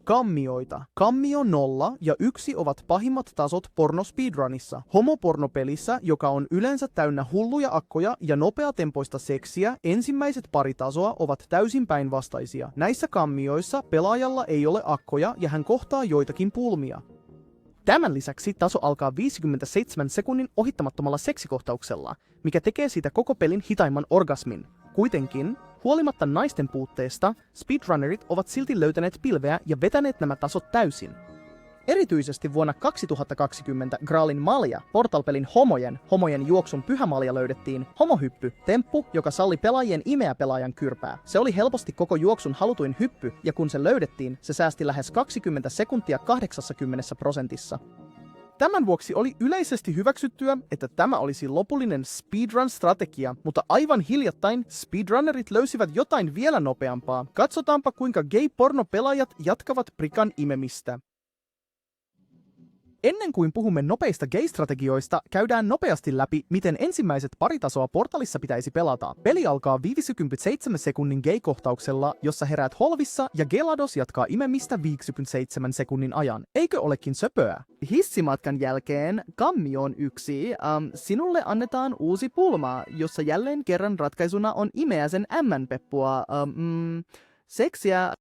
Kammioita. Kammio 0 ja 1 ovat pahimmat tasot pornospeedrunissa. Homopornopelissä, joka on yleensä täynnä hulluja akkoja ja nopeatempoista seksiä, ensimmäiset pari tasoa ovat täysin päinvastaisia. Näissä kammioissa pelaajalla ei ole akkoja ja hän kohtaa joitakin pulmia. Tämän lisäksi taso alkaa 57 sekunnin ohittamattomalla seksikohtauksella, mikä tekee siitä koko pelin hitaimman orgasmin. Kuitenkin, huolimatta naisten puutteesta, speedrunnerit ovat silti löytäneet pilveä ja vetäneet nämä tasot täysin. Erityisesti vuonna 2020 Graalin malja, Portal-pelin homojen juoksun pyhä malja löydettiin, homohyppy, temppu, joka salli pelaajien imeä pelaajan kyrpää. Se oli helposti koko juoksun halutuin hyppy, ja kun se löydettiin, se säästi lähes 20 sekuntia 80%. Tämän vuoksi oli yleisesti hyväksyttyä, että tämä olisi lopullinen speedrun-strategia, mutta aivan hiljattain speedrunnerit löysivät jotain vielä nopeampaa. Katsotaanpa kuinka gay-pornopelaajat jatkavat prikan imemistä. Ennen kuin puhumme nopeista gay-strategioista, käydään nopeasti läpi, miten ensimmäiset pari tasoa Portalissa pitäisi pelata. Peli alkaa 57 sekunnin gay-kohtauksella, jossa heräät holvissa ja Gelados jatkaa imemistä 57 sekunnin ajan. Eikö olekin söpöä? Hissimatkan jälkeen, Kammioon 1, sinulle annetaan uusi pulma, jossa jälleen kerran ratkaisuna on imeä sen M-peppua, seksiä